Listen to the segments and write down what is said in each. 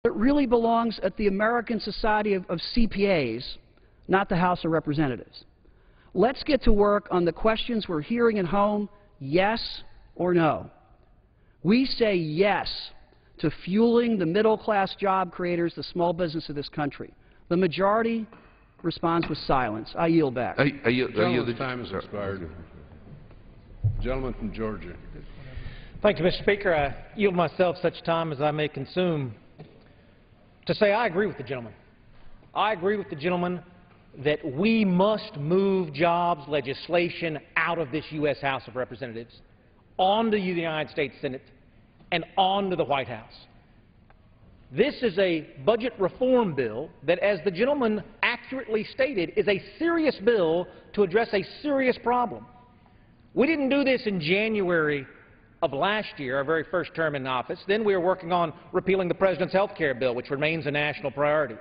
It really belongs at the American Society of CPAs, not the House of Representatives. Let's get to work on the questions we're hearing at home, yes or no. We say yes to fueling the middle-class job creators, the small business of this country. The majority responds with silence. I yield back. The time has expired. Gentleman from Georgia. Thank you, Mr. Speaker. I yield myself such time as I may consume to say I agree with the gentleman. I agree with the gentleman that we must move jobs legislation out of this U.S. House of Representatives onto the United States Senate and onto the White House. This is a budget reform bill that, as the gentleman accurately stated, is a serious bill to address a serious problem. We didn't do this in January of last year, our very first term in office. Then we were working on repealing the President's health care bill, which remains a national priority.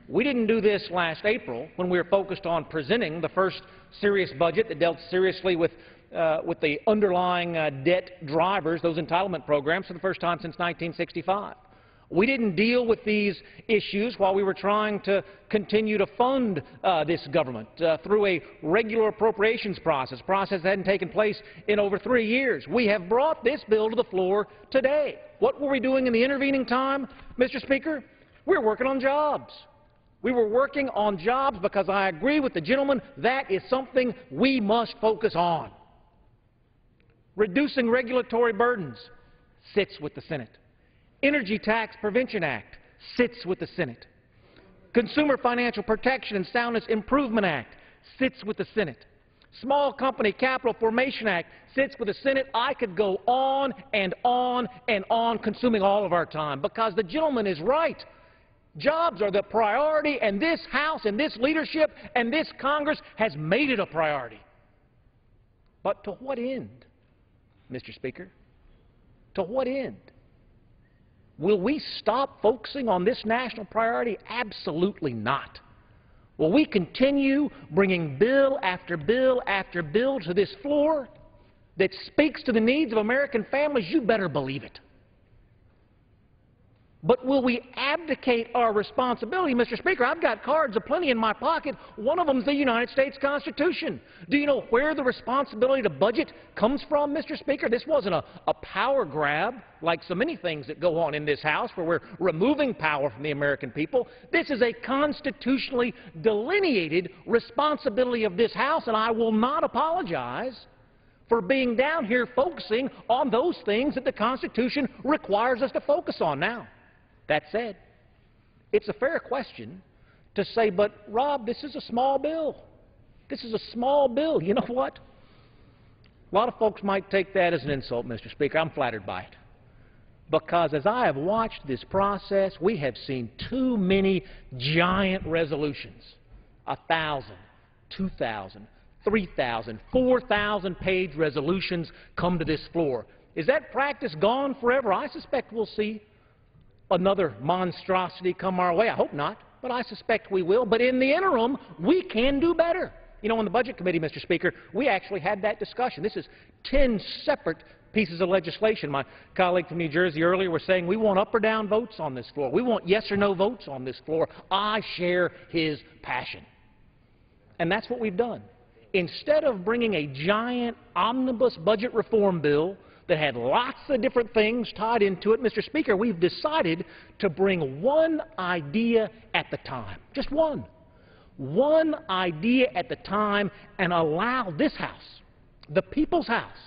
We didn't do this last April when we were focused on presenting the first serious budget that dealt seriously with the underlying debt drivers, those entitlement programs, for the first time since 1965. We didn't deal with these issues while we were trying to continue to fund this government through a regular appropriations process that hadn't taken place in over 3 years. We have brought this bill to the floor today. What were we doing in the intervening time, Mr. Speaker? We were working on jobs. We were working on jobs because I agree with the gentleman, that is something we must focus on. Reducing regulatory burdens sits with the Senate. Energy Tax Prevention Act sits with the Senate. Consumer Financial Protection and Soundness Improvement Act sits with the Senate. Small Company Capital Formation Act sits with the Senate. I could go on and on and on, consuming all of our time, because the gentleman is right. Jobs are the priority, and this House and this leadership and this Congress has made it a priority. But to what end, Mr. Speaker? To what end? Will we stop focusing on this national priority? Absolutely not. Will we continue bringing bill after bill after bill to this floor that speaks to the needs of American families? You better believe it. But will we abdicate our responsibility? Mr. Speaker, I've got cards aplenty in my pocket. One of them is the United States Constitution. Do you know where the responsibility to budget comes from, Mr. Speaker? This wasn't a power grab like so many things that go on in this House where we're removing power from the American people. This is a constitutionally delineated responsibility of this House, and I will not apologize for being down here focusing on those things that the Constitution requires us to focus on now. That said, it's a fair question to say, but Rob, this is a small bill. This is a small bill. You know what? A lot of folks might take that as an insult, Mr. Speaker. I'm flattered by it. Because as I have watched this process, we have seen too many giant resolutions, 1,000, 2,000, 3,000, 4,000-page resolutions come to this floor. Is that practice gone forever? I suspect we'll see another monstrosity come our way. I hope not, but I suspect we will. But in the interim, we can do better. You know, in the Budget Committee, Mr. Speaker, we actually had that discussion. This is 10 separate pieces of legislation. My colleague from New Jersey earlier was saying we want up or down votes on this floor. We want yes or no votes on this floor. I share his passion. And that's what we've done. Instead of bringing a giant omnibus budget reform bill that had lots of different things tied into it, Mr. Speaker, we've decided to bring one idea at the time, just one idea at the time, and allow this House, the People's House,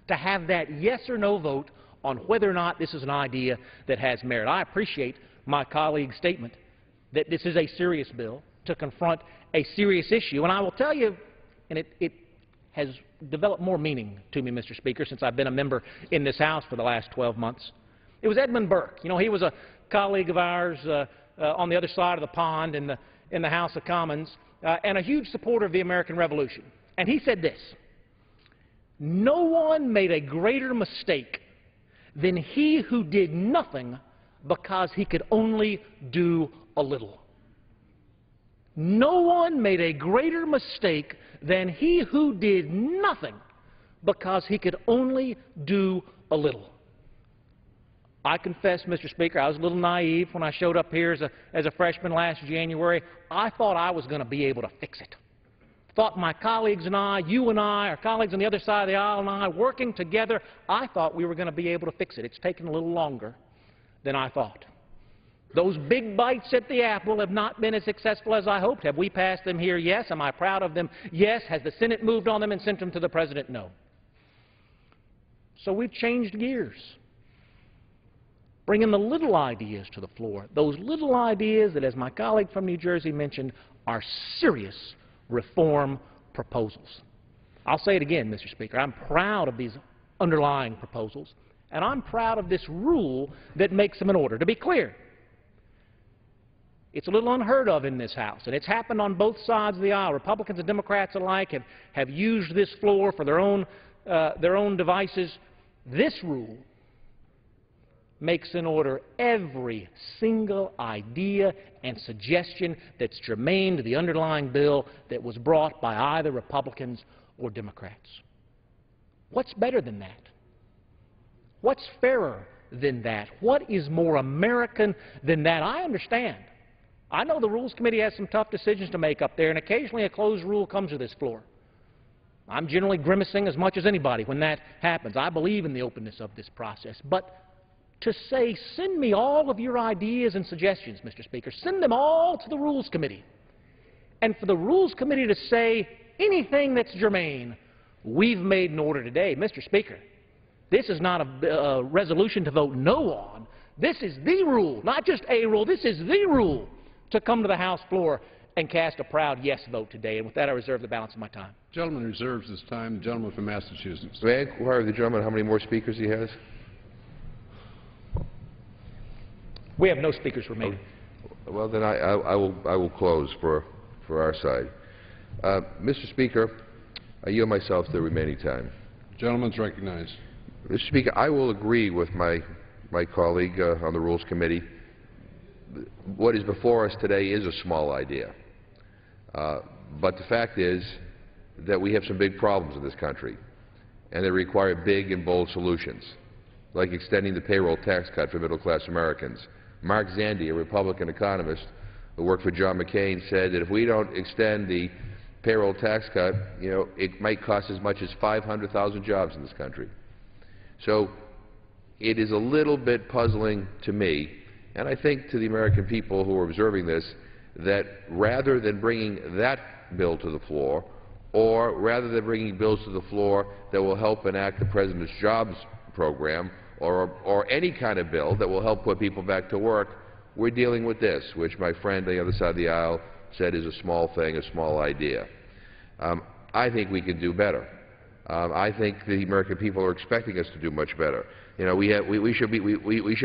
to have that yes or no vote on whether or not this is an idea that has merit. I appreciate my colleague's statement that this is a serious bill to confront a serious issue, and I will tell you, and it has developed more meaning to me, Mr. Speaker, since I've been a member in this House for the last 12 months. It was Edmund Burke. You know, he was a colleague of ours on the other side of the pond in the House of Commons and a huge supporter of the American Revolution. And he said this: "No one made a greater mistake than he who did nothing because he could only do a little." No one made a greater mistake than he who did nothing because he could only do a little. I confess, Mr. Speaker, I was a little naive when I showed up here as a freshman last January. I thought I was going to be able to fix it. Thought my colleagues and I, you and I, our colleagues on the other side of the aisle and I, working together, I thought we were going to be able to fix it. It's taken a little longer than I thought. Those big bites at the apple have not been as successful as I hoped. Have we passed them here? Yes. Am I proud of them? Yes. Has the Senate moved on them and sent them to the President? No. So we've changed gears, bringing the little ideas to the floor, those little ideas that, as my colleague from New Jersey mentioned, are serious reform proposals. I'll say it again, Mr. Speaker. I'm proud of these underlying proposals, and I'm proud of this rule that makes them in order. To be clear, it's a little unheard of in this House, and it's happened on both sides of the aisle. Republicans and Democrats alike have used this floor for their own devices. This rule makes in order every single idea and suggestion that's germane to the underlying bill that was brought by either Republicans or Democrats. What's better than that? What's fairer than that? What is more American than that? I understand. I know the Rules Committee has some tough decisions to make up there, and occasionally a closed rule comes to this floor. I'm generally grimacing as much as anybody when that happens. I believe in the openness of this process. But to say, send me all of your ideas and suggestions, Mr. Speaker, send them all to the Rules Committee, and for the Rules Committee to say anything that's germane, we've made an order today. Mr. Speaker, this is not a resolution to vote no on. This is the rule, not just a rule. This is the rule to come to the House floor and cast a proud yes vote today. And with that, I reserve the balance of my time. The gentleman reserves his time. The gentleman from Massachusetts. May I inquire of the gentleman how many more speakers he has? We have no speakers remaining. Well, then I will close for our side. Mr. Speaker, I yield myself the remaining time. Gentleman's recognized. Mr. Speaker, I will agree with my colleague on the Rules Committee. What is before us today is a small idea. But the fact is that we have some big problems in this country, and they require big and bold solutions, like extending the payroll tax cut for middle-class Americans. Mark Zandi, a Republican economist who worked for John McCain, said that if we don't extend the payroll tax cut, it might cost as much as 500,000 jobs in this country. So it is a little bit puzzling to me, and I think to the American people who are observing this, that rather than bringing that bill to the floor, or rather than bringing bills to the floor that will help enact the President's jobs program, or any kind of bill that will help put people back to work, we're dealing with this, which my friend on the other side of the aisle said is a small thing, a small idea. I think we can do better. I think the American people are expecting us to do much better. We should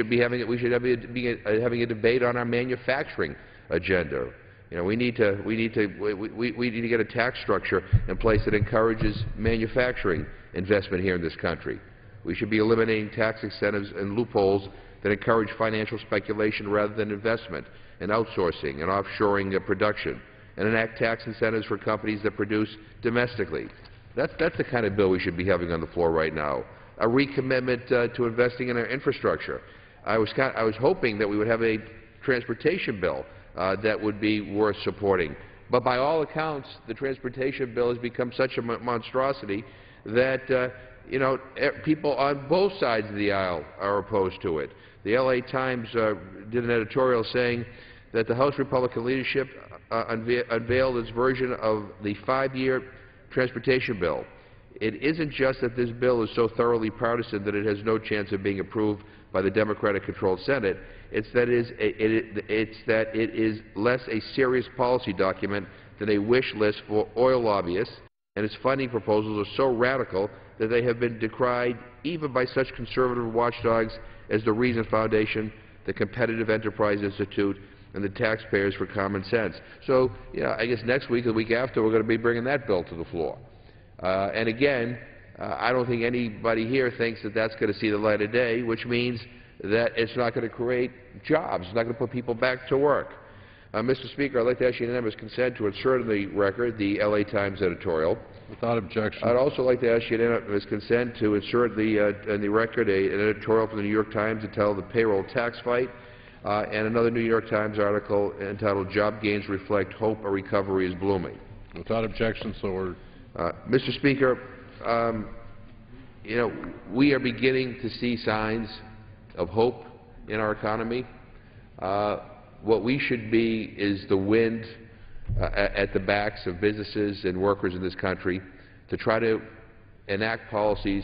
be having a debate on our manufacturing agenda. We need to get a tax structure in place that encourages manufacturing investment here in this country. We should be eliminating tax incentives and loopholes that encourage financial speculation rather than investment, and outsourcing and offshoring production, and enact tax incentives for companies that produce domestically. That's the kind of bill we should be having on the floor right now. A recommitment to investing in our infrastructure. I was hoping that we would have a transportation bill that would be worth supporting. But by all accounts, the transportation bill has become such a monstrosity that people on both sides of the aisle are opposed to it. The L.A. Times did an editorial saying that the House Republican leadership unveiled its version of the 5-year transportation bill. It isn't just that this bill is so thoroughly partisan that it has no chance of being approved by the Democratic-controlled Senate. It's that it is less a serious policy document than a wish list for oil lobbyists, and its funding proposals are so radical that they have been decried even by such conservative watchdogs as the Reason Foundation, the Competitive Enterprise Institute, and the Taxpayers for Common Sense. So, I guess next week or the week after, we're going to be bringing that bill to the floor. And again, I don't think anybody here thinks that that's going to see the light of day, which means that it's not going to create jobs. It's not going to put people back to work. Mr. Speaker, I'd like to ask unanimous consent to insert in the record the L.A. Times editorial. Without objection. I'd also like to ask unanimous consent to insert in the record an editorial from the New York Times entitled "The Payroll Tax Fight," and another New York Times article entitled "Job Gains Reflect Hope a Recovery is Blooming." Without objection, so ordered. Mr. Speaker, you know, we are beginning to see signs of hope in our economy. What we should be is the wind at the backs of businesses and workers in this country to try to enact policies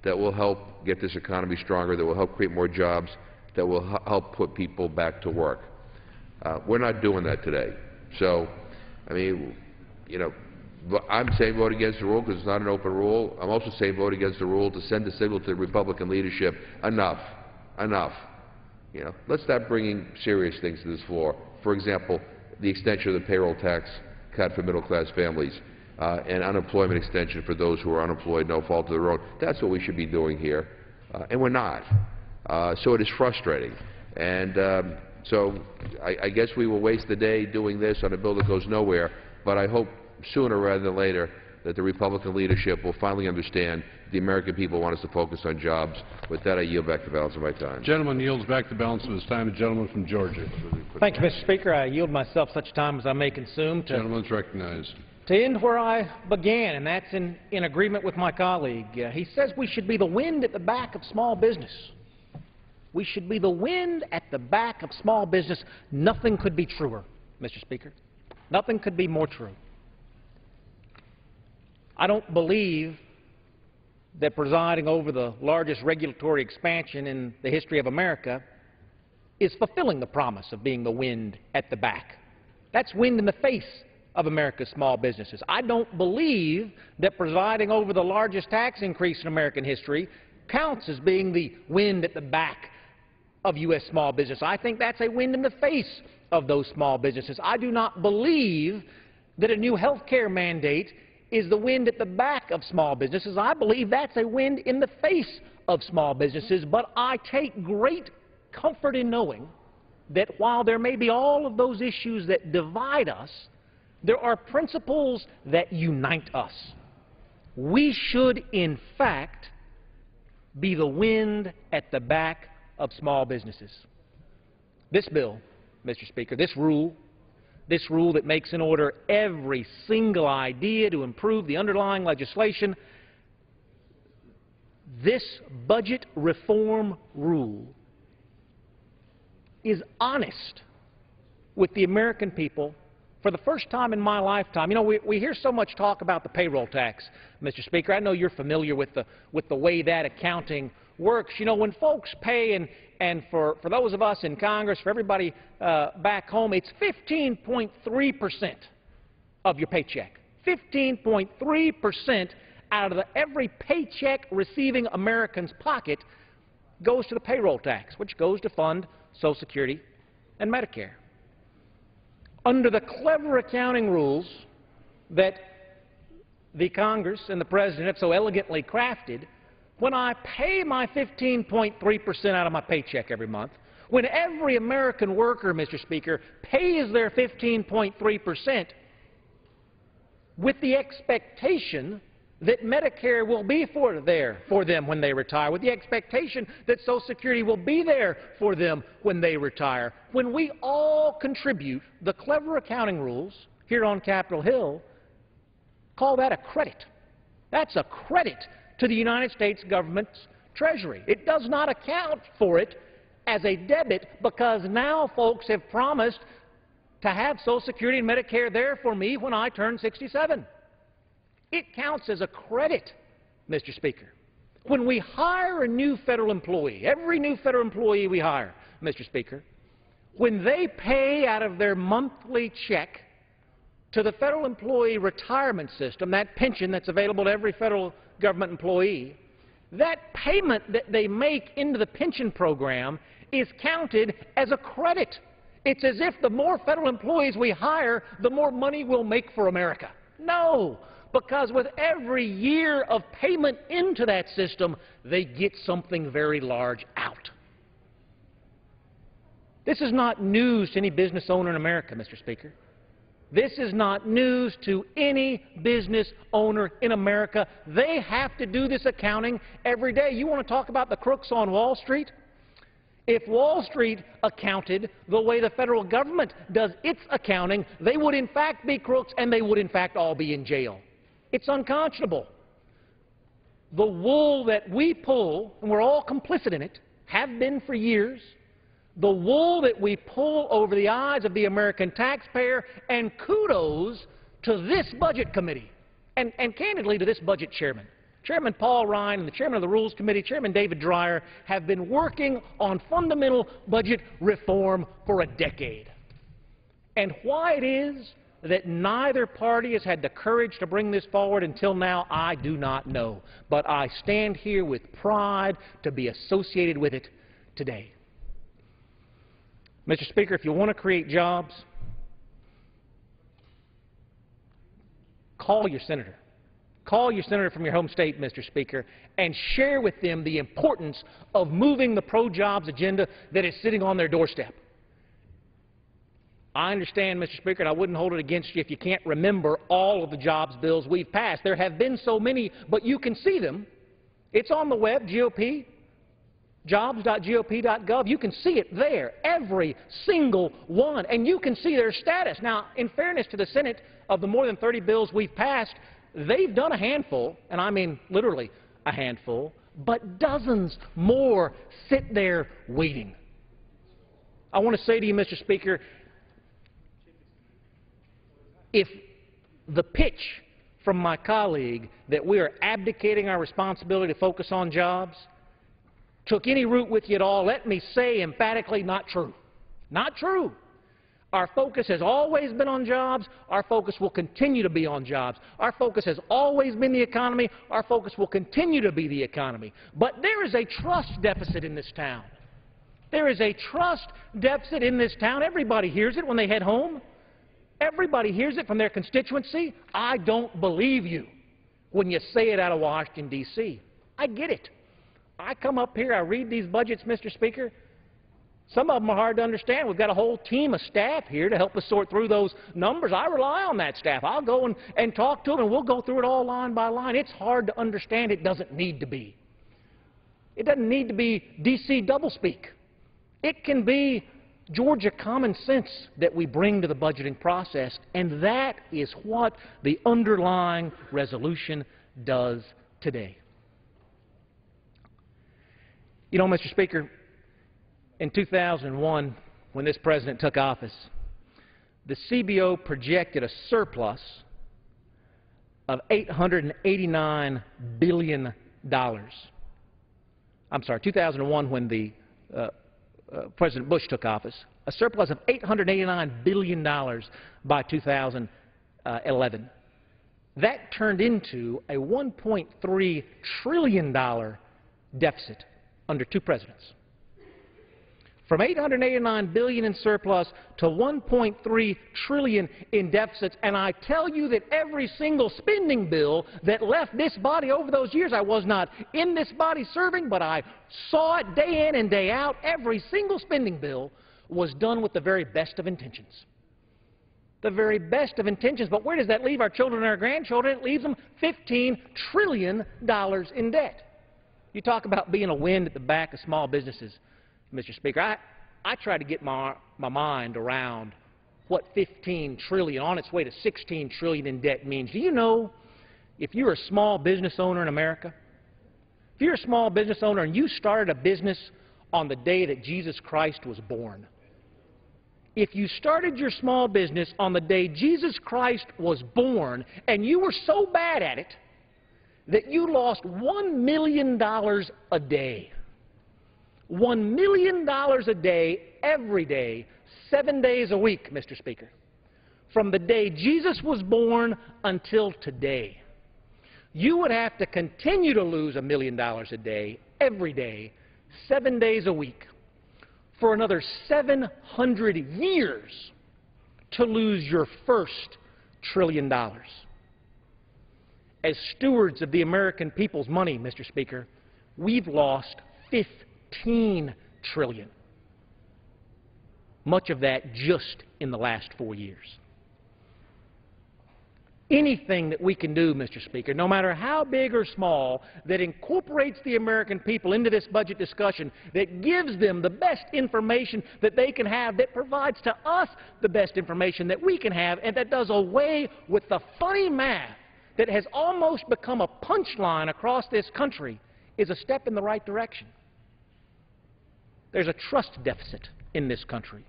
that will help get this economy stronger, that will help create more jobs, that will help put people back to work. We're not doing that today. So, I mean, you know, I'm saying vote against the rule because it's not an open rule. I'm also saying vote against the rule to send a signal to the Republican leadership, enough, enough. You know, let's start bringing serious things to this floor. For example, the extension of the payroll tax cut for middle-class families and unemployment extension for those who are unemployed, no fault of their own. That's what we should be doing here, and we're not. So it is frustrating. And so I guess we will waste the day doing this on a bill that goes nowhere, but I hope sooner rather than later that the Republican leadership will finally understand the American people want us to focus on jobs. With that, I yield back the balance of my time. Gentleman yields back the balance of his time. The gentleman from Georgia. Thank you, Mr. Speaker. I yield myself such time as I may consume Gentleman's recognized. to end where I began, and that's in agreement with my colleague. He says we should be the wind at the back of small business. We should be the wind at the back of small business. Nothing could be truer, Mr. Speaker. Nothing could be more true. I don't believe that presiding over the largest regulatory expansion in the history of America is fulfilling the promise of being the wind at the back. That's wind in the face of America's small businesses. I don't believe that presiding over the largest tax increase in American history counts as being the wind at the back of U.S. small business. I think that's a wind in the face of those small businesses. I do not believe that a new health care mandate is the wind at the back of small businesses. I believe that's a wind in the face of small businesses, but I take great comfort in knowing that while there may be all of those issues that divide us, there are principles that unite us. We should, in fact, be the wind at the back of small businesses. This bill, Mr. Speaker, this rule that makes in order every single idea to improve the underlying legislation, this budget reform rule is honest with the American people for the first time in my lifetime. You know, we hear so much talk about the payroll tax, Mr. Speaker. I know you're familiar with the way that accounting works. You know, when folks pay, and for those of us in Congress, for everybody back home, it's 15.3% of your paycheck. 15.3% out of every paycheck receiving American's pocket goes to the payroll tax, which goes to fund Social Security and Medicare. Under the clever accounting rules that the Congress and the President have so elegantly crafted, when I pay my 15.3% out of my paycheck every month, when every American worker, Mr. Speaker, pays their 15.3% with the expectation that Medicare will be there for them when they retire, with the expectation that Social Security will be there for them when they retire, when we all contribute the clever accounting rules here on Capitol Hill, call that a credit. That's a credit to the United States government's Treasury. It does not account for it as a debit because now folks have promised to have Social Security and Medicare there for me when I turn 67. It counts as a credit, Mr. Speaker. When we hire a new federal employee, every new federal employee we hire, Mr. Speaker, when they pay out of their monthly check to the federal employee retirement system, that pension that's available to every federal government employee, that payment that they make into the pension program is counted as a credit. It's as if the more federal employees we hire, the more money we'll make for America. No, because with every year of payment into that system, they get something very large out. This is not news to any business owner in America, Mr. Speaker. This is not news to any business owner in America. They have to do this accounting every day. You want to talk about the crooks on Wall Street? If Wall Street accounted the way the federal government does its accounting, they would in fact be crooks and they would in fact all be in jail. It's unconscionable. The wool that we pull, and we're all complicit in it, have been for years, the wool that we pull over the eyes of the American taxpayer, and kudos to this Budget Committee, and candidly to this Budget Chairman. Chairman Paul Ryan and the Chairman of the Rules Committee, Chairman David Dreyer, have been working on fundamental budget reform for a decade. And why it is that neither party has had the courage to bring this forward until now, I do not know. But I stand here with pride to be associated with it today. Mr. Speaker, if you want to create jobs, call your senator. Call your senator from your home state, Mr. Speaker, and share with them the importance of moving the pro-jobs agenda that is sitting on their doorstep. I understand, Mr. Speaker, and I wouldn't hold it against you if you can't remember all of the jobs bills we've passed. There have been so many, but you can see them. It's on the web, GOP. Jobs.gop.gov. You can see it there, every single one, and you can see their status. Now, in fairness to the Senate, of the more than 30 bills we've passed, they've done a handful, and I mean literally a handful, but dozens more sit there waiting. I want to say to you, Mr. Speaker, if the pitch from my colleague that we are abdicating our responsibility to focus on jobs took any root with you at all, let me say emphatically, not true. Not true. Our focus has always been on jobs. Our focus will continue to be on jobs. Our focus has always been the economy. Our focus will continue to be the economy. But there is a trust deficit in this town. There is a trust deficit in this town. Everybody hears it when they head home. Everybody hears it from their constituency. I don't believe you when you say it out of Washington, D.C. I get it. I come up here, I read these budgets, Mr. Speaker. Some of them are hard to understand. We've got a whole team of staff here to help us sort through those numbers. I rely on that staff. I'll go and talk to them, and we'll go through it all line by line. It's hard to understand. It doesn't need to be. It doesn't need to be D.C. doublespeak. It can be Georgia common sense that we bring to the budgeting process, and that is what the underlying resolution does today. You know, Mr. Speaker, in 2001, when this president took office, the CBO projected a surplus of $889 billion. I'm sorry, 2001 when the President Bush took office, a surplus of $889 billion by 2011. That turned into a $1.3 trillion deficit under two presidents. From $889 billion in surplus to $1.3 trillion in deficits, and I tell you that every single spending bill that left this body over those years, I was not in this body serving, but I saw it day in and day out, every single spending bill was done with the very best of intentions. The very best of intentions, but where does that leave our children and our grandchildren? It leaves them $15 trillion in debt. You talk about being a wind at the back of small businesses, Mr. Speaker. I try to get my mind around what $15 trillion, on its way to $16 trillion in debt means. Do you know, if you're a small business owner in America, if you're a small business owner and you started a business on the day that Jesus Christ was born, if you started your small business on the day Jesus Christ was born and you were so bad at it that you lost $1 million a day, $1 million a day, every day, 7 days a week, Mr. Speaker, from the day Jesus was born until today, you would have to continue to lose $1 million a day, every day, 7 days a week, for another 700 years to lose your first $1 trillion. As stewards of the American people's money, Mr. Speaker, we've lost $15 trillion. much of that just in the last 4 years. Anything that we can do, Mr. Speaker, no matter how big or small, that incorporates the American people into this budget discussion, that gives them the best information that they can have, that provides to us the best information that we can have, and that does away with the funny math that has almost become a punchline across this country, is a step in the right direction. There's a trust deficit in this country,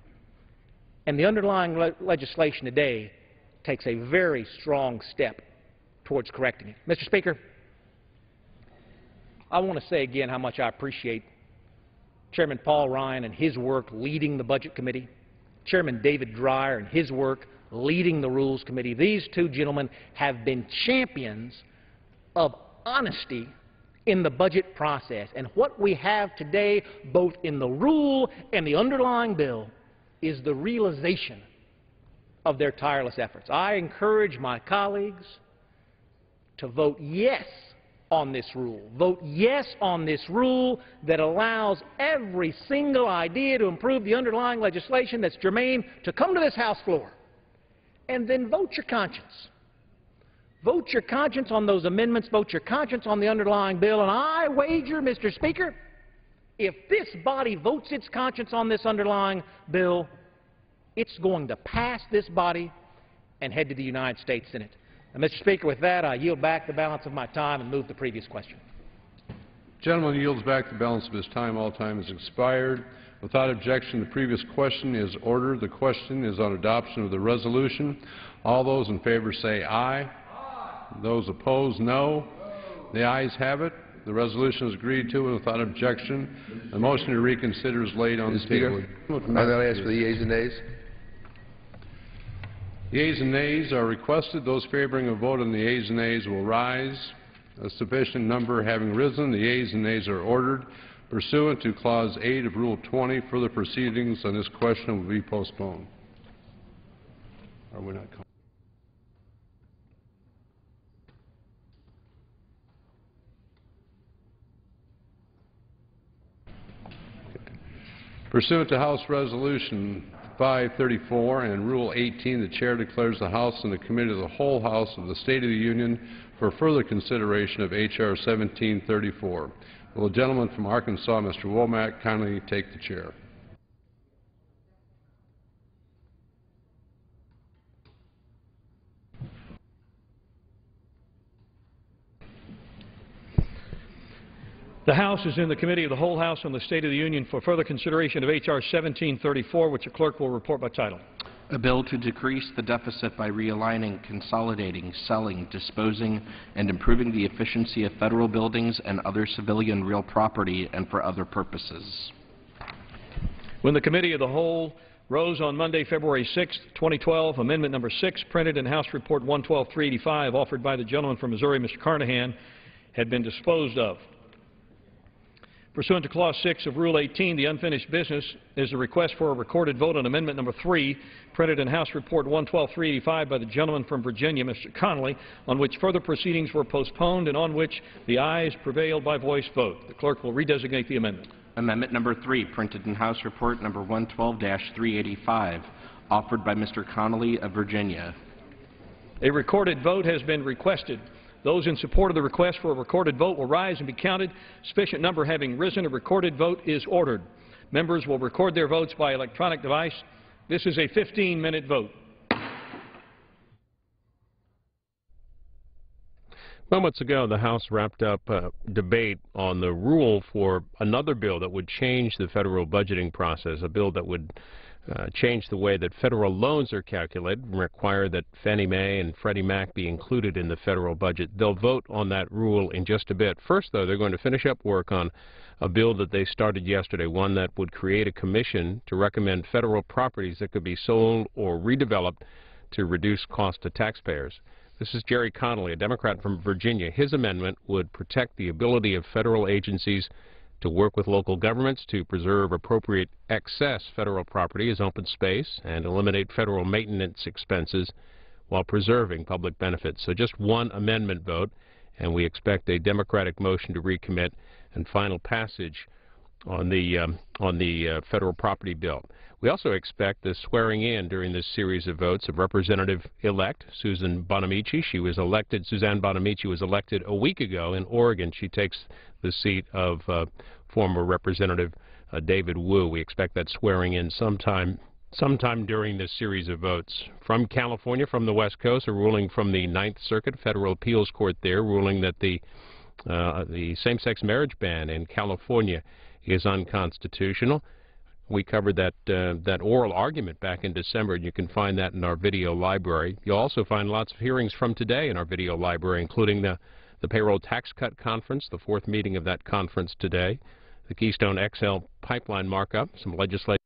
and the underlying legislation today takes a very strong step towards correcting it. Mr. Speaker, I want to say again how much I appreciate Chairman Paul Ryan and his work leading the Budget Committee, Chairman David Dreyer and his work leading the Rules Committee. These two gentlemen have been champions of honesty in the budget process. And what we have today, both in the rule and the underlying bill, is the realization of their tireless efforts. I encourage my colleagues to vote yes on this rule. Vote yes on this rule that allows every single idea to improve the underlying legislation that's germane to come to this House floor. And then vote your conscience. Vote your conscience on those amendments. Vote your conscience on the underlying bill. And I wager, Mr. Speaker, if this body votes its conscience on this underlying bill, it's going to pass this body and head to the United States Senate. And, Mr. Speaker, with that, I yield back the balance of my time and move the previous question. The gentleman yields back the balance of his time. All time has expired. Without objection, the previous question is ordered. The question is on adoption of the resolution. All those in favor say aye. Aye. Those opposed, no. The ayes have it. The resolution is agreed to and without objection. The motion to reconsider is laid on the table. I'm going to ask for the yeas and nays. Yeas and nays are requested. Those favoring a vote on the yeas and nays will rise. A sufficient number having risen, the yeas and nays are ordered. Pursuant to Clause 8 of Rule 20, further proceedings on this question will be postponed. Are we not? Pursuant to House Resolution 534 and Rule 18, the Chair declares the House and the Committee of the Whole House of the State of the Union for further consideration of H.R. 1734. Will the gentleman from Arkansas, Mr. Womack, kindly take the chair? The House is in the Committee of the Whole House on the State of the Union for further consideration of H.R. 1734, which the clerk will report by title. A bill to decrease the deficit by realigning, consolidating, selling, disposing, and improving the efficiency of federal buildings and other civilian real property and for other purposes. When the Committee of the Whole rose on Monday, February 6, 2012, Amendment Number 6, printed in House Report 112-385, offered by the gentleman from Missouri, Mr. Carnahan, had been disposed of. Pursuant to Clause 6 of Rule 18, the unfinished business is a request for a recorded vote on Amendment Number 3, printed in House Report 112-385 by the gentleman from Virginia, Mr. Connolly, on which further proceedings were postponed and on which the ayes prevailed by voice vote. The clerk will redesignate the amendment. Amendment Number 3, printed in House Report Number 112-385, offered by Mr. Connolly of Virginia. A recorded vote has been requested. Those in support of the request for a recorded vote will rise and be counted. Sufficient number having risen, a recorded vote is ordered. Members will record their votes by electronic device. This is a 15-minute vote. Moments ago, the House wrapped up a debate on the rule for another bill that would change the federal budgeting process, a bill that would change the way that federal loans are calculated and require that Fannie Mae and Freddie Mac be included in the federal budget. They'll vote on that rule in just a bit. First, though, they're going to finish up work on a bill that they started yesterday, one that would create a commission to recommend federal properties that could be sold or redeveloped to reduce cost to taxpayers. This is Jerry Connolly, a Democrat from Virginia. His amendment would protect the ability of federal agencies to work with local governments to preserve appropriate excess federal property as open space and eliminate federal maintenance expenses while preserving public benefits. So just one amendment vote, and we expect a Democratic motion to recommit and final passage on the federal property bill. We also expect the swearing in during this series of votes of Representative-elect Suzanne Bonamici. Suzanne Bonamici was elected a week ago in Oregon. She takes the seat of former Representative David Wu. We expect that swearing in sometime during this series of votes. From California, from the West Coast, a ruling from the Ninth Circuit Federal Appeals Court there, ruling that the same-sex marriage ban in California is unconstitutional. We covered that oral argument back in December, and you can find that in our video library. You'll also find lots of hearings from today in our video library, including the Payroll Tax Cut Conference, the fourth meeting of that conference today, the Keystone XL pipeline markup, some legislation.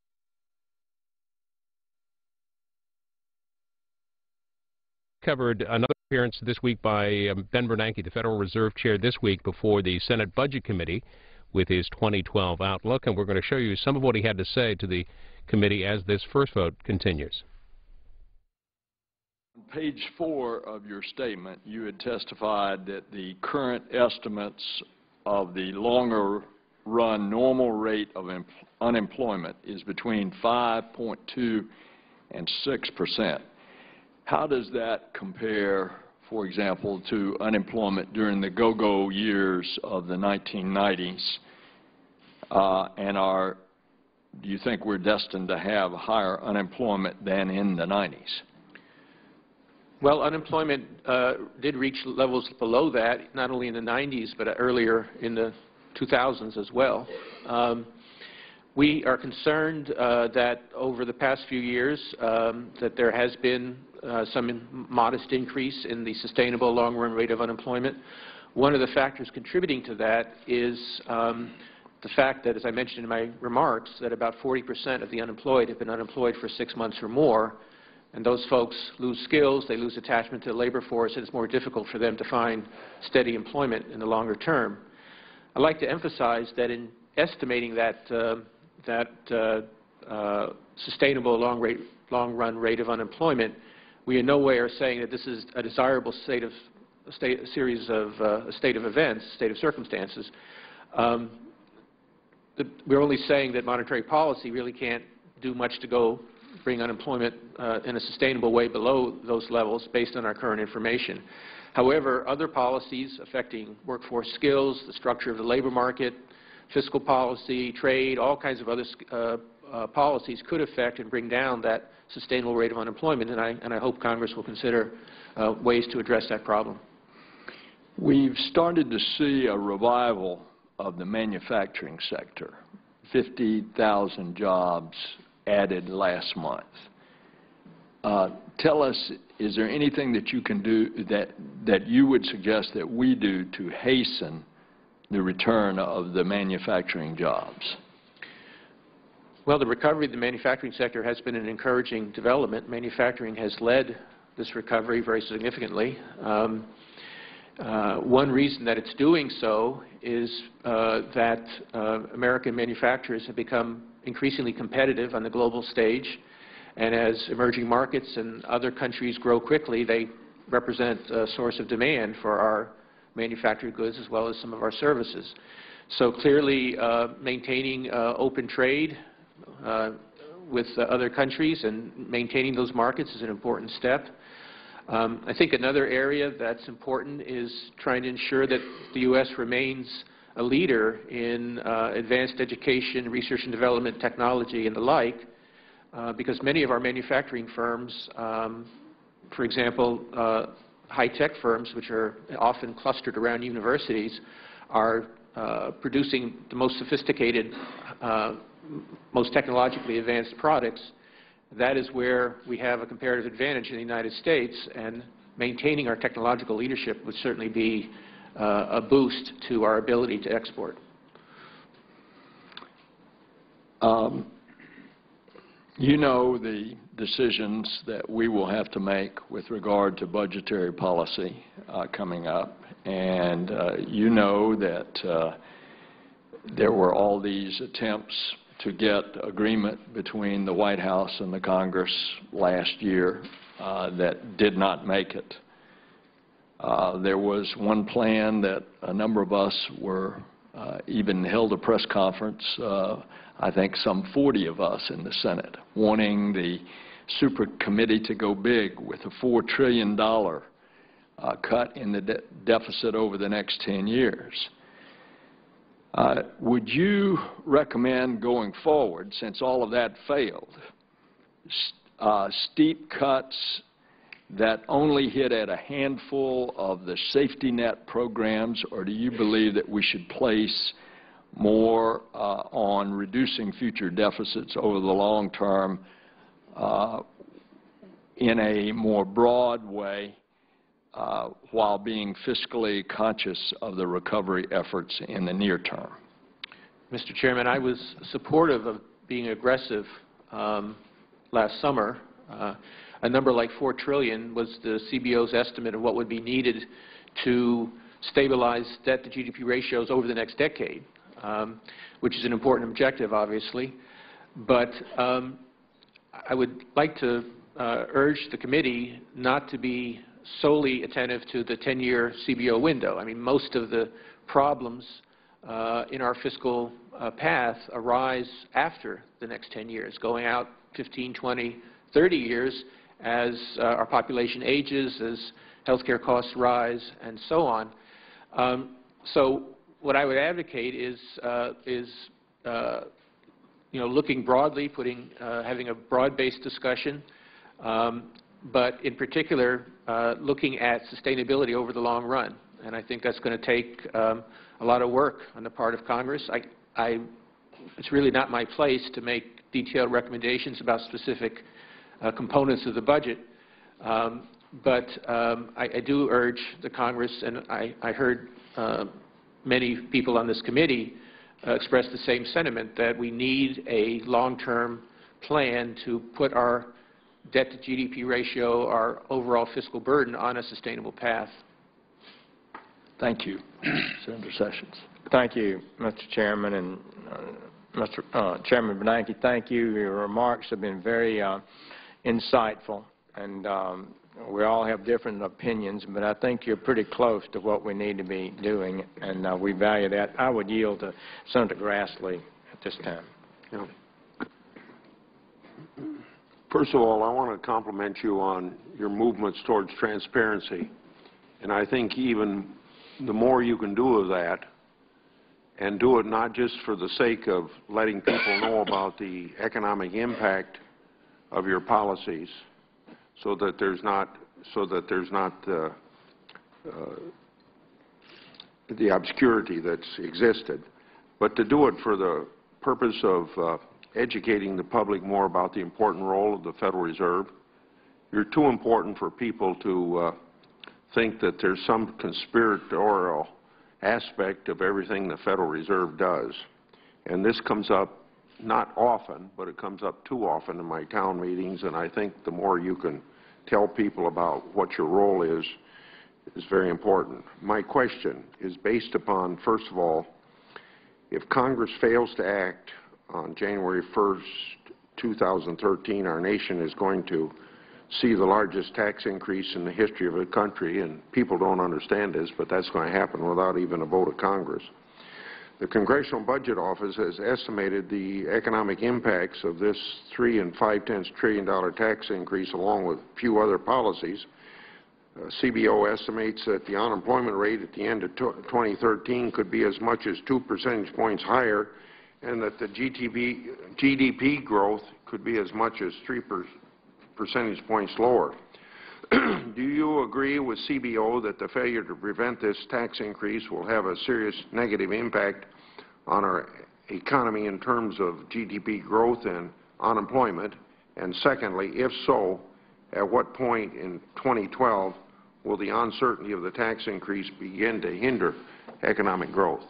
Covered another appearance this week by Ben Bernanke, the Federal Reserve Chair, this week before the Senate Budget Committee with his 2012 outlook, and we're going to show you some of what he had to say to the committee as this first vote continues. On page 4 of your statement, you had testified that the current estimates of the longer run normal rate of unemployment is between 5.2 and 6%. How does that compare, for example, to unemployment during the go-go years of the 1990s? Do you think we're destined to have higher unemployment than in the 90s? Well, unemployment did reach levels below that, not only in the 90s, but earlier in the 2000s as well. We are concerned that over the past few years that there has been some modest increase in the sustainable long-run rate of unemployment. One of the factors contributing to that is the fact that, as I mentioned in my remarks, that about 40% of the unemployed have been unemployed for 6 months or more, and those folks lose skills, they lose attachment to the labor force, and it's more difficult for them to find steady employment in the longer term. I'd like to emphasize that in estimating that sustainable long-run rate of unemployment, we in no way are saying that this is a desirable state of events, state of circumstances. We're only saying that monetary policy really can't do much to go bring unemployment in a sustainable way below those levels based on our current information. However, other policies affecting workforce skills, the structure of the labor market, fiscal policy, trade, all kinds of other policies could affect and bring down that sustainable rate of unemployment, and I hope Congress will consider ways to address that problem. We've started to see a revival of the manufacturing sector. 50,000 jobs added last month. Tell us, is there anything that you can do that you would suggest that we do to hasten the return of the manufacturing jobs? Well, the recovery of the manufacturing sector has been an encouraging development. Manufacturing has led this recovery very significantly. One reason that it's doing so is that American manufacturers have become increasingly competitive on the global stage, and as emerging markets and other countries grow quickly, they represent a source of demand for our manufactured goods as well as some of our services. So clearly maintaining open trade with other countries and maintaining those markets is an important step. I think another area that's important is trying to ensure that the U.S. remains a leader in advanced education, research and development, technology, and the like, because many of our manufacturing firms, for example, high-tech firms, which are often clustered around universities, are producing the most sophisticated, most technologically advanced products. That is where we have a comparative advantage in the United States, and maintaining our technological leadership would certainly be a boost to our ability to export. You know the decisions that we will have to make with regard to budgetary policy coming up, and you know that there were all these attempts to get agreement between the White House and the Congress last year that did not make it. There was one plan that a number of us were even held a press conference, I think some 40 of us in the Senate, wanting the super committee to go big with a $4 trillion cut in the deficit over the next 10 years. Would you recommend going forward, since all of that failed, steep cuts that only hit at a handful of the safety net programs, or do you believe that we should place more on reducing future deficits over the long term in a more broad way while being fiscally conscious of the recovery efforts in the near term? Mr. Chairman, I was supportive of being aggressive last summer. A number like $4 trillion was the CBO's estimate of what would be needed to stabilize debt-to-GDP ratios over the next decade, which is an important objective, obviously. But I would like to urge the committee not to be solely attentive to the 10-year CBO window. I mean, most of the problems in our fiscal path arise after the next 10 years, going out 15, 20, 30 years as our population ages, as healthcare costs rise, and so on. So what I would advocate is looking broadly, having a broad-based discussion, but in particular looking at sustainability over the long run. And I think that's going to take a lot of work on the part of Congress. It's really not my place to make detailed recommendations about specific components of the budget, but I do urge the Congress, and I heard many people on this committee express the same sentiment, that we need a long-term plan to put our debt-to-GDP ratio, our overall fiscal burden, on a sustainable path. Thank you. Senator Sessions. Thank you, Mr. Chairman, and Mr. Chairman Bernanke, thank you. Your remarks have been very insightful, and we all have different opinions, but I think you're pretty close to what we need to be doing, and we value that. I would yield to Senator Grassley at this time. Yeah. First of all, I want to compliment you on your movements towards transparency, and I think even the more you can do of that, and do it not just for the sake of letting people know about the economic impact of your policies, so that there's not the obscurity that's existed, but to do it for the purpose of educating the public more about the important role of the Federal Reserve. You're too important for people to think that there's some conspiratorial aspect of everything the Federal Reserve does. And this comes up not often, but it comes up too often in my town meetings, and I think the more you can tell people about what your role is very important. My question is based upon, first of all, if Congress fails to act on January 1st, 2013, our nation is going to see the largest tax increase in the history of the country, and people don't understand this, but that's going to happen without even a vote of Congress. The Congressional Budget Office has estimated the economic impacts of this $3 5/10 trillion tax increase, along with a few other policies. CBO estimates that the unemployment rate at the end of 2013 could be as much as 2 percentage points higher, and that the GDP growth could be as much as 3 percentage points lower. Do you agree with CBO that the failure to prevent this tax increase will have a serious negative impact on our economy in terms of GDP growth and unemployment? And secondly, if so, at what point in 2012 will the uncertainty of the tax increase begin to hinder economic growth?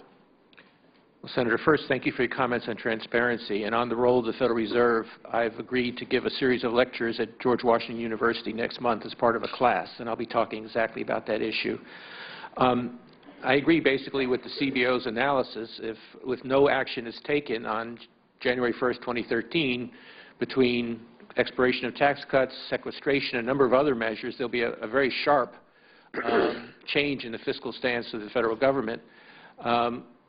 Well, Senator, first, thank you for your comments on transparency. And on the role of the Federal Reserve, I've agreed to give a series of lectures at George Washington University next month as part of a class, and I'll be talking exactly about that issue. I agree basically with the CBO's analysis. If with no action is taken on January 1st, 2013, between expiration of tax cuts, sequestration, and a number of other measures, there'll be a very sharp change in the fiscal stance of the federal government.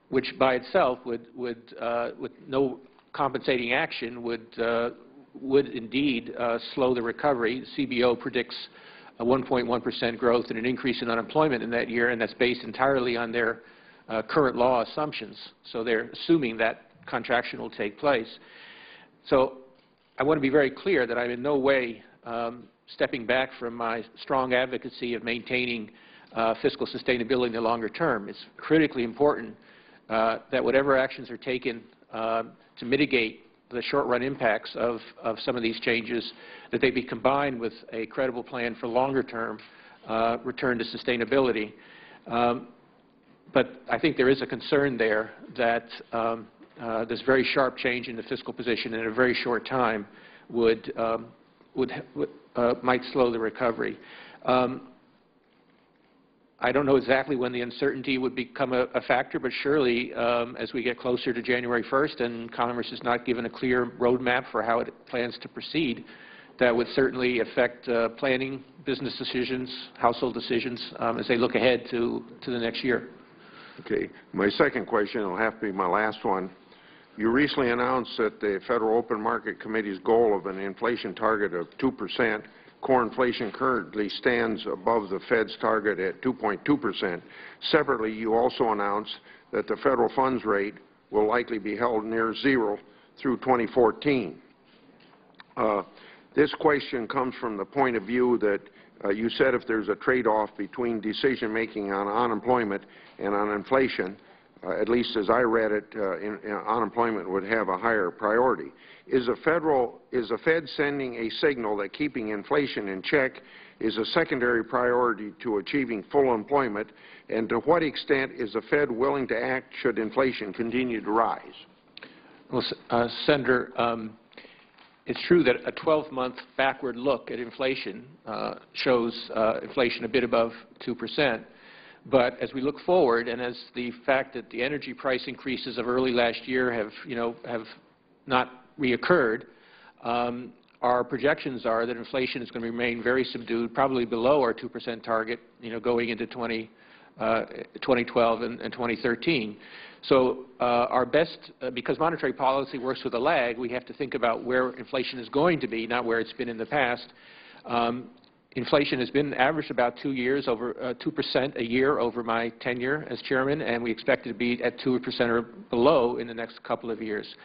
which by itself would with no compensating action would indeed slow the recovery. The CBO predicts a 1.1% growth and an increase in unemployment in that year, and that's based entirely on their current law assumptions. So they're assuming that contraction will take place. So I want to be very clear that I'm in no way stepping back from my strong advocacy of maintaining fiscal sustainability in the longer term. It's critically important that whatever actions are taken to mitigate the short-run impacts of some of these changes, that they be combined with a credible plan for longer-term return to sustainability. But I think there is a concern there that this very sharp change in the fiscal position in a very short time might slow the recovery. I don't know exactly when the uncertainty would become a factor, but surely as we get closer to January 1st and Congress has not given a clear roadmap for how it plans to proceed, that would certainly affect planning, business decisions, household decisions as they look ahead to the next year. Okay. My second question will have to be my last one. You recently announced that the Federal Open Market Committee's goal of an inflation target of 2%. Core inflation currently stands above the Fed's target at 2.2%. Separately, you also announced that the federal funds rate will likely be held near zero through 2014. This question comes from the point of view that you said if there's a trade-off between decision-making on unemployment and on inflation, at least as I read it, unemployment would have a higher priority. Is the Fed sending a signal that keeping inflation in check is a secondary priority to achieving full employment, and to what extent is the Fed willing to act should inflation continue to rise? Well, Senator, it's true that a 12-month backward look at inflation shows inflation a bit above 2%. But as we look forward, and as the fact that the energy price increases of early last year have not reoccurred, our projections are that inflation is going to remain very subdued, probably below our 2% target, going into 2012 and 2013. So our best, because monetary policy works with a lag, we have to think about where inflation is going to be, not where it's been in the past. Inflation has been averaged about 2% a year over my tenure as chairman, and we expect it to be at 2% or below in the next couple of years.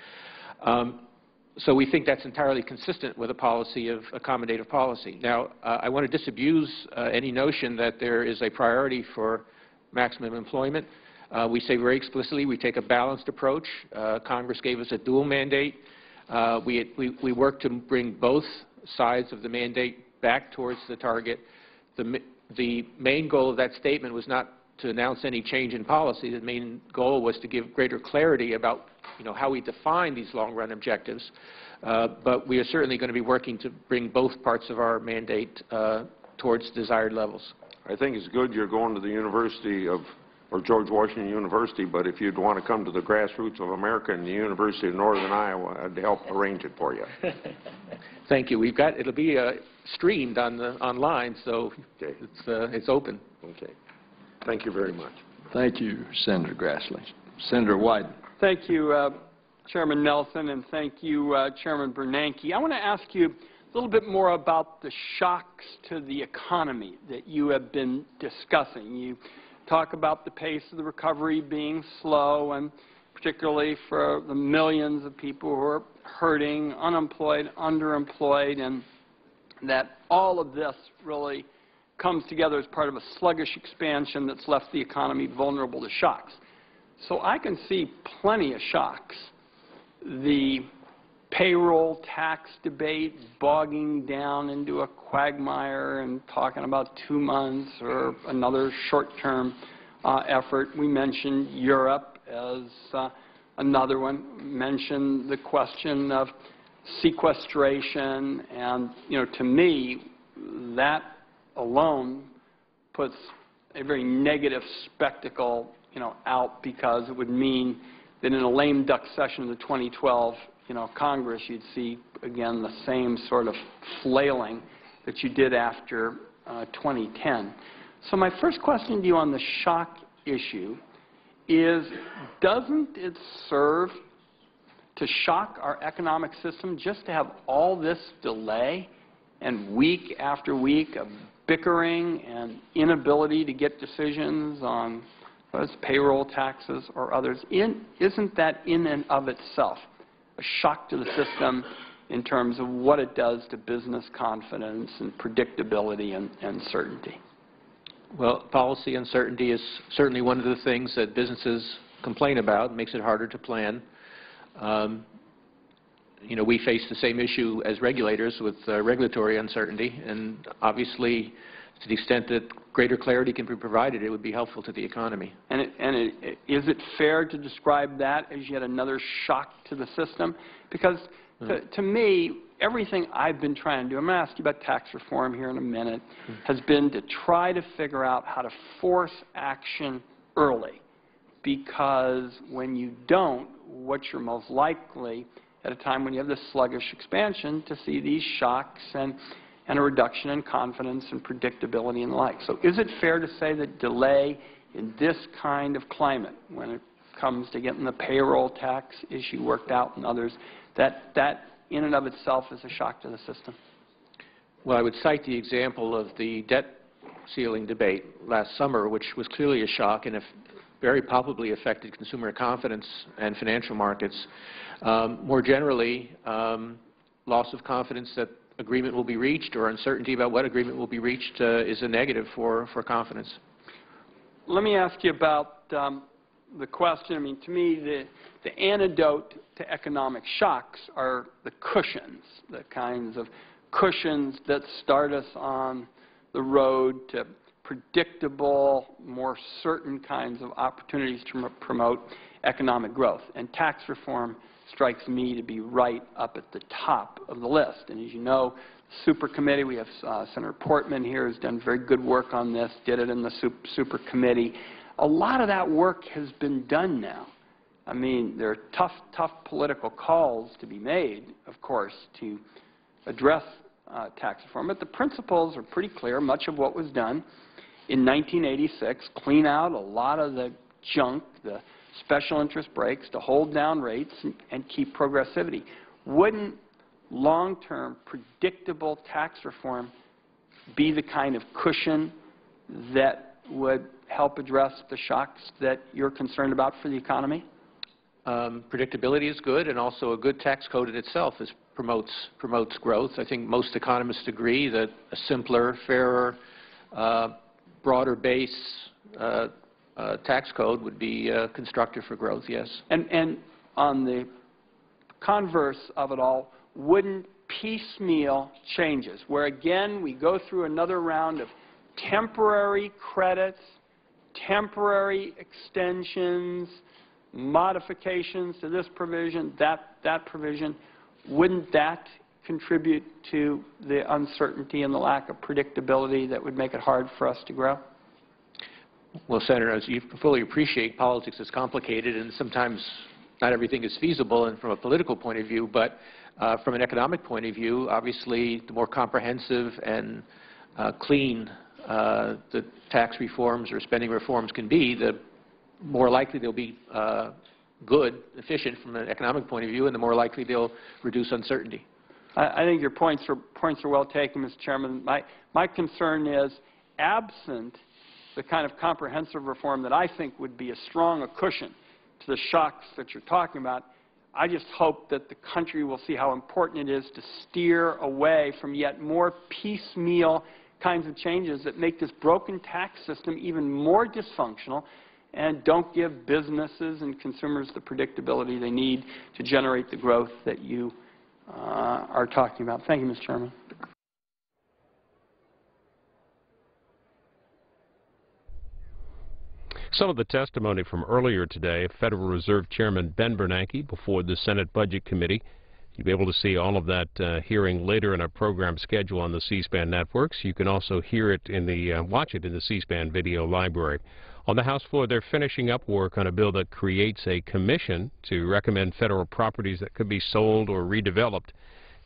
So we think that's entirely consistent with a policy of accommodative policy. Now, I want to disabuse any notion that there is a priority for maximum employment. We say very explicitly we take a balanced approach. Congress gave us a dual mandate. We work to bring both sides of the mandate back towards the target. The main goal of that statement was not to announce any change in policy. The main goal was to give greater clarity about how we define these long-run objectives. But we are certainly going to be working to bring both parts of our mandate towards desired levels. I think it's good you're going to the University of, or George Washington University, but if you'd want to come to the Grassroots of America and the University of Northern Iowa, I'd help arrange it for you. Thank you. It'll be streamed online, so okay. It's open. Okay. Thank you very much. Thank you, Senator Grassley. Senator Wyden. Thank you, Chairman Nelson, and thank you, Chairman Bernanke. I want to ask you a little bit more about the shocks to the economy that you have been discussing. You talk about the pace of the recovery being slow, and particularly for the millions of people who are hurting, unemployed, underemployed, and that all of this really comes together as part of a sluggish expansion that's left the economy vulnerable to shocks. So I can see plenty of shocks. The payroll tax debate bogging down into a quagmire and talking about 2 months or another short-term effort. We mentioned Europe as another one. Mentioned the question of sequestration, and to me that alone puts a very negative spectacle out, because it would mean that in a lame duck session of the 2012 Congress, you'd see again the same sort of flailing that you did after 2010. So my first question to you on the shock issue is, doesn't it serve to shock our economic system just to have all this delay and week after week of bickering and inability to get decisions on whether it's payroll taxes or others? Isn't that in and of itself a shock to the system in terms of what it does to business confidence and predictability and certainty? Well, policy uncertainty is certainly one of the things that businesses complain about. It makes it harder to plan. You know, we face the same issue as regulators with regulatory uncertainty, and obviously, to the extent that greater clarity can be provided, it would be helpful to the economy. Is it fair to describe that as yet another shock to the system? Because to me, everything I've been trying to do, I'm going to ask you about tax reform here in a minute, has been to try to figure out how to force action early. Because when you don't, what you're most likely at a time when you have this sluggish expansion to see these shocks and a reduction in confidence and predictability and the like. So is it fair to say that delay in this kind of climate, when it comes to getting the payroll tax issue worked out and others, that in and of itself is a shock to the system? Well, I would cite the example of the debt ceiling debate last summer, which was clearly a shock and very palpably affected consumer confidence and financial markets. More generally, loss of confidence that agreement will be reached or uncertainty about what agreement will be reached is a negative for confidence. Let me ask you about the question. I mean, to me, the antidote to economic shocks are the cushions, the kinds of cushions that start us on the road to predictable, more certain kinds of opportunities to promote economic growth. And tax reform strikes me to be right up at the top of the list. And as you know, the super committee, we have Senator Portman here who's done very good work on this, did it in the super committee. A lot of that work has been done now. I mean, there are tough political calls to be made, of course, to address tax reform, but the principles are pretty clear. Much of what was done in 1986, clean out a lot of the junk, the special interest breaks to hold down rates and keep progressivity. Wouldn't long-term, predictable tax reform be the kind of cushion that would help address the shocks that you're concerned about for the economy? Predictability is good, and also a good tax code in itself promotes growth. I think most economists agree that a simpler, fairer, broader base tax code would be constructive for growth, yes. And on the converse of it all, wouldn't piecemeal changes, where again we go through another round of temporary credits, temporary extensions, modifications to this provision, that provision, wouldn't that contribute to the uncertainty and the lack of predictability that would make it hard for us to grow? Well, Senator, as you fully appreciate, politics is complicated, and sometimes not everything is feasible and from a political point of view, but from an economic point of view, obviously the more comprehensive and clean the tax reforms or spending reforms can be, the more likely they'll be good, efficient from an economic point of view, and the more likely they'll reduce uncertainty. I think your points are well taken, Mr. Chairman. My concern is, absent the kind of comprehensive reform that I think would be as strong a cushion to the shocks that you're talking about, I just hope that the country will see how important it is to steer away from yet more piecemeal kinds of changes that make this broken tax system even more dysfunctional and don't give businesses and consumers the predictability they need to generate the growth that you are talking about. Thank you, Mr. Chairman. Some of the testimony from earlier today, Federal Reserve Chairman Ben Bernanke before the Senate Budget Committee. You'll be able to see all of that hearing later in our program schedule on the C-SPAN networks. You can also hear it in the watch it in the C-SPAN video library. On the House floor, they're finishing up work on a bill that creates a commission to recommend federal properties that could be sold or redeveloped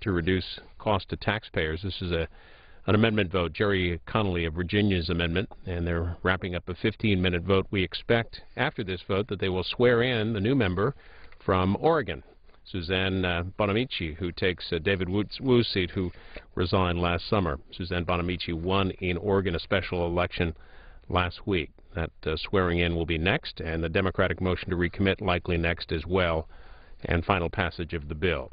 to reduce cost to taxpayers. This is a an amendment vote. Jerry Connolly of Virginia's amendment, and they're wrapping up a 15-minute vote. We expect after this vote that they will swear in the new member from Oregon, Suzanne Bonamici, who takes David Wu's seat, who resigned last summer. Suzanne Bonamici won in Oregon a special election last week. That swearing in will be next, and the Democratic motion to recommit likely next as well, and final passage of the bill.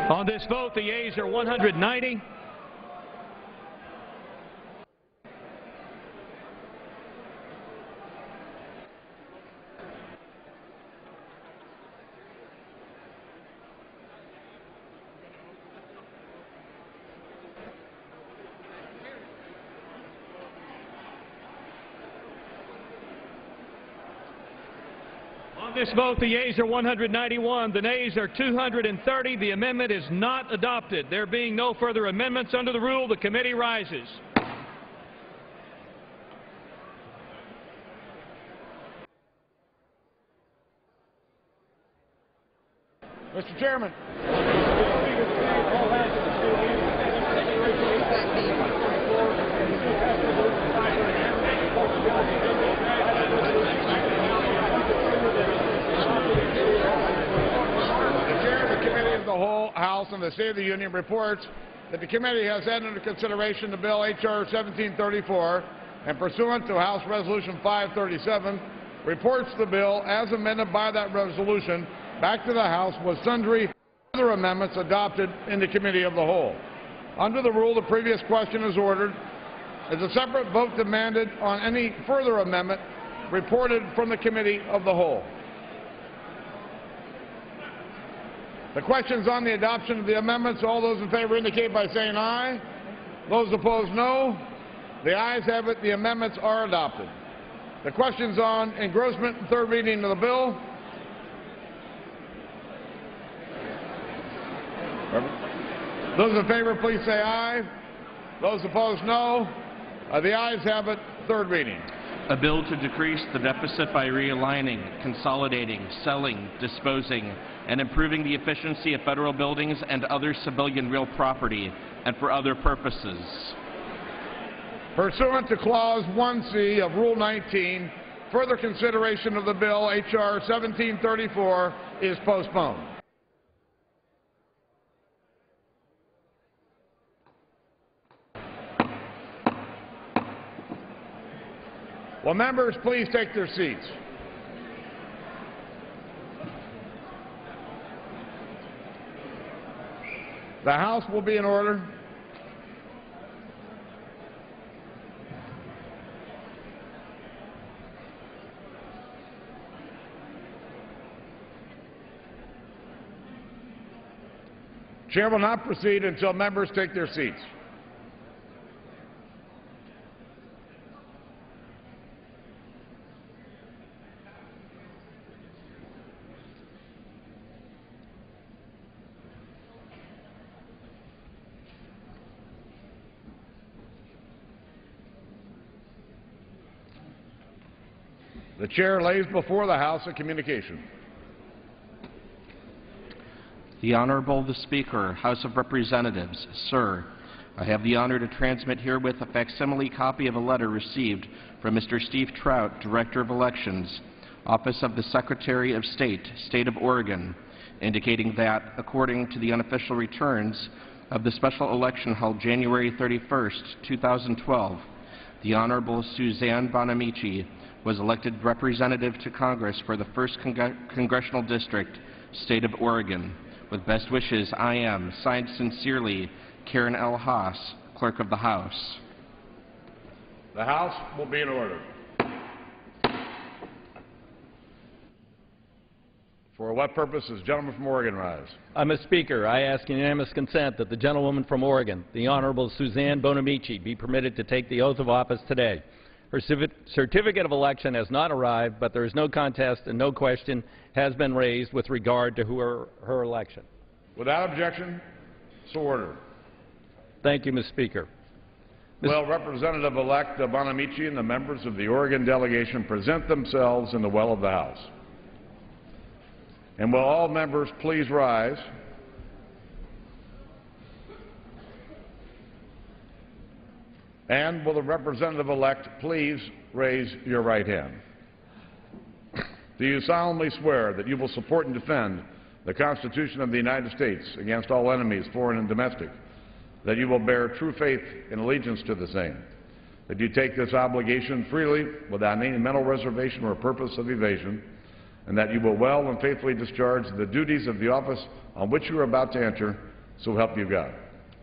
On this vote, the yeas are 190. On this vote, the yeas are 191. The nays are 230. The amendment is not adopted. There being no further amendments under the rule, the committee rises. Mr. Chairman. The whole House and the State of the Union reports that the committee has had under consideration the bill H.R. 1734 and pursuant to House Resolution 537 reports the bill as amended by that resolution back to the House with sundry other amendments adopted in the Committee of the Whole. Under the rule, the previous question is ordered. Is a separate vote demanded on any further amendment reported from the Committee of the Whole? The question's on the adoption of the amendments. All those in favor indicate by saying aye. Those opposed, no. The ayes have it. The amendments are adopted. The question's on engrossment and third reading of the bill. Those in favor, please say aye. Those opposed, no. The ayes have it. Third reading. A bill to decrease the deficit by realigning, consolidating, selling, disposing, and improving the efficiency of federal buildings and other civilian real property, and for other purposes. Pursuant to Clause 1C of Rule 19, further consideration of the bill H.R. 1734 is postponed. Will members please take their seats? The House will be in order. Chair will not proceed until members take their seats. The Chair lays before the House a communication. The Honorable the Speaker, House of Representatives. Sir, I have the honor to transmit herewith a facsimile copy of a letter received from Mr. Steve Trout, Director of Elections, Office of the Secretary of State, State of Oregon, indicating that, according to the unofficial returns of the special election held January 31st, 2012, the Honorable Suzanne Bonamici was elected representative to Congress for the 1st Congressional District, State of Oregon. With best wishes, I am, signed sincerely, Karen L. Haas, Clerk of the House. The House will be in order. For what purpose does the gentleman from Oregon rise? Mr. Speaker, I ask unanimous consent that the gentlewoman from Oregon, the Honorable Suzanne Bonamici, be permitted to take the oath of office today. Her certificate of election has not arrived, but there is no contest and no question has been raised with regard to her election. Without objection, so ordered. Thank you, Mr. Speaker. Will Representative-elect Bonamici and the members of the Oregon delegation present themselves in the well of the House? And will all members please rise? And will the representative-elect please raise your right hand? Do you solemnly swear that you will support and defend the Constitution of the United States against all enemies, foreign and domestic, that you will bear true faith and allegiance to the same, that you take this obligation freely without any mental reservation or purpose of evasion, and that you will well and faithfully discharge the duties of the office on which you are about to enter, so help you God?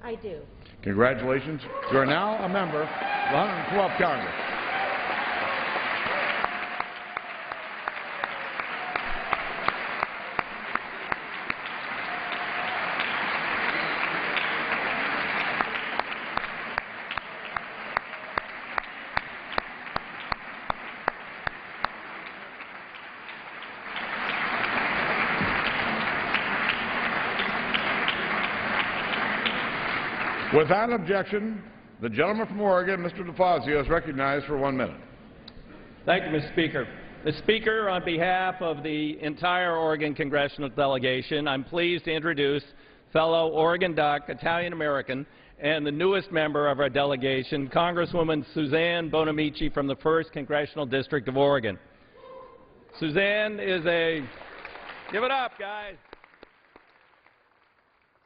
I do. Congratulations. You are now a member of the 112th Congress. Without objection, the gentleman from Oregon, Mr. DeFazio, is recognized for 1 minute. Thank you, Mr. Speaker. Mr. Speaker, on behalf of the entire Oregon congressional delegation, I'm pleased to introduce fellow Oregon Duck, Italian-American, and the newest member of our delegation, Congresswoman Suzanne Bonamici from the 1st Congressional District of Oregon. Suzanne is a... Give it up, guys.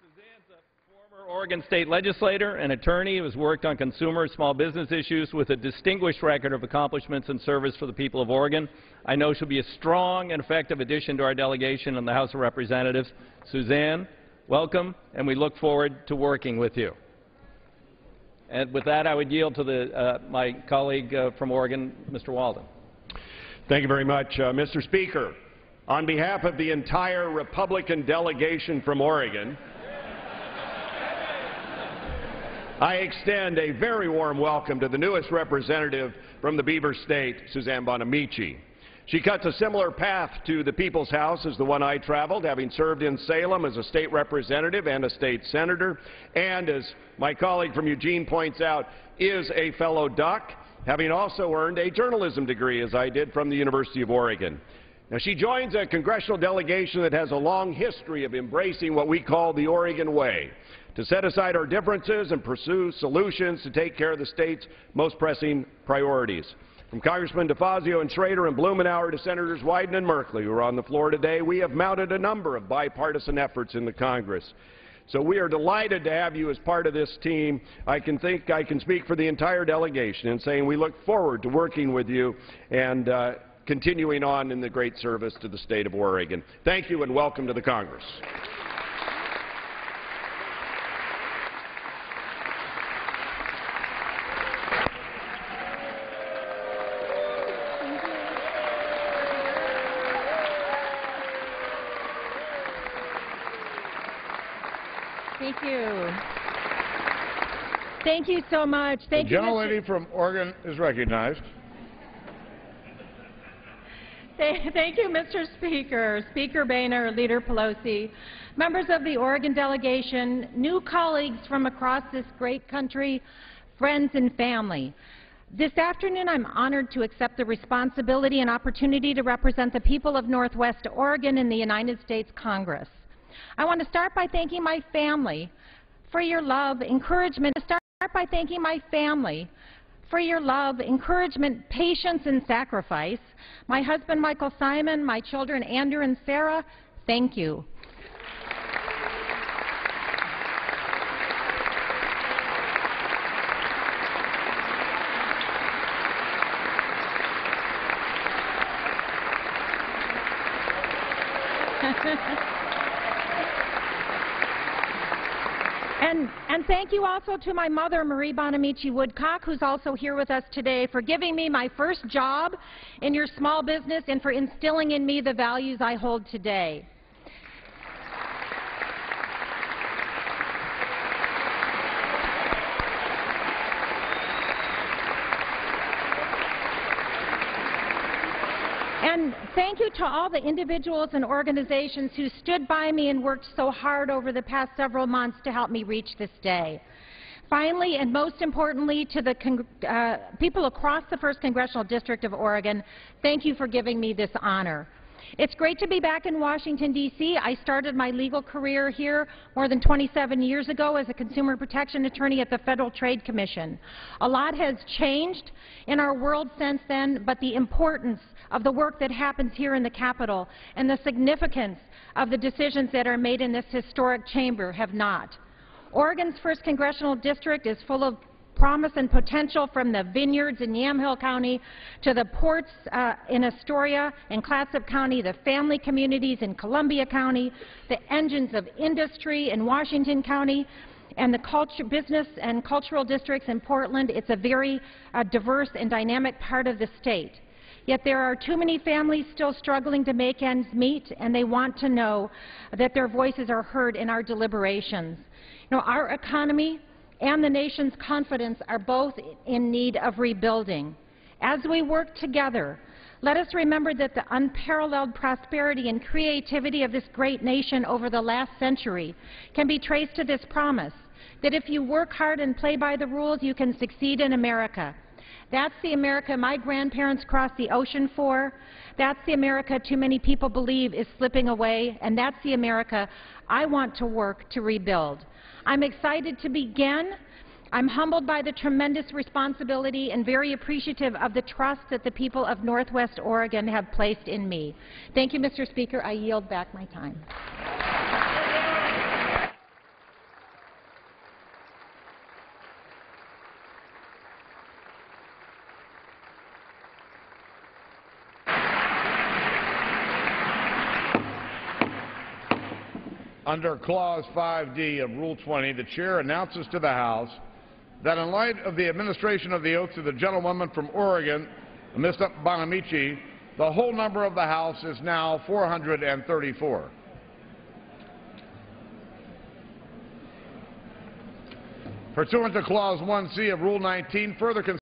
Suzanne's a former Oregon State legislator and attorney who has worked on consumer and small business issues with a distinguished record of accomplishments and service for the people of Oregon. I know she'll be a strong and effective addition to our delegation in the House of Representatives. Suzanne, welcome, and we look forward to working with you. And with that, I would yield to my colleague from Oregon, Mr. Walden. Thank you very much, Mr. Speaker. On behalf of the entire Republican delegation from Oregon, I extend a very warm welcome to the newest representative from the Beaver State, Suzanne Bonamici. She cuts a similar path to the People's House as the one I traveled, having served in Salem as a state representative and a state senator, and as my colleague from Eugene points out, is a fellow Duck, having also earned a journalism degree, as I did, from the University of Oregon. Now, she joins a congressional delegation that has a long history of embracing what we call the Oregon way, to set aside our differences and pursue solutions to take care of the state's most pressing priorities. From Congressman DeFazio and Schrader and Blumenauer to Senators Wyden and Merkley, who are on the floor today, we have mounted a number of bipartisan efforts in the Congress. So we are delighted to have you as part of this team. I can speak for the entire delegation in saying we look forward to working with you and continuing on in the great service to the state of Oregon. Thank you and welcome to the Congress. Thank you. Thank you so much. Thank you. The gentlelady from Oregon is recognized. Thank you, Mr. Speaker, Speaker Boehner, Leader Pelosi, members of the Oregon delegation, new colleagues from across this great country, friends and family. This afternoon, I'm honored to accept the responsibility and opportunity to represent the people of Northwest Oregon in the United States Congress. I want to start by thanking my family for your love, encouragement. Patience, and sacrifice. My husband, Michael Simon, my children, Andrew and Sarah, thank you. And thank you also to my mother, Marie Bonamici Woodcock, who's also here with us today, for giving me my first job in your small business and for instilling in me the values I hold today. And thank you to all the individuals and organizations who stood by me and worked so hard over the past several months to help me reach this day. Finally, and most importantly, to the people across the 1st Congressional District of Oregon, thank you for giving me this honor. It's great to be back in Washington, D.C. I started my legal career here more than 27 years ago as a consumer protection attorney at the Federal Trade Commission. A lot has changed in our world since then, but the importance of the work that happens here in the Capitol and the significance of the decisions that are made in this historic chamber have not. Oregon's 1st Congressional District is full of promise and potential, from the vineyards in Yamhill County to the ports in Astoria and Clatsop County, the family communities in Columbia County, the engines of industry in Washington County, and the business and cultural districts in Portland. It's a very diverse and dynamic part of the state. Yet there are too many families still struggling to make ends meet, and they want to know that their voices are heard in our deliberations. You know, our economy and the nation's confidence are both in need of rebuilding. As we work together, let us remember that the unparalleled prosperity and creativity of this great nation over the last century can be traced to this promise, that if you work hard and play by the rules, you can succeed in America. That's the America my grandparents crossed the ocean for. That's the America too many people believe is slipping away, and that's the America I want to work to rebuild. I'm excited to begin. I'm humbled by the tremendous responsibility and very appreciative of the trust that the people of Northwest Oregon have placed in me. Thank you, Mr. Speaker. I yield back my time. Under Clause 5D of Rule 20, the Chair announces to the House that in light of the administration of the oath to the gentlewoman from Oregon, Ms. Bonamici, the whole number of the House is now 434. Pursuant to Clause 1C of Rule 19, further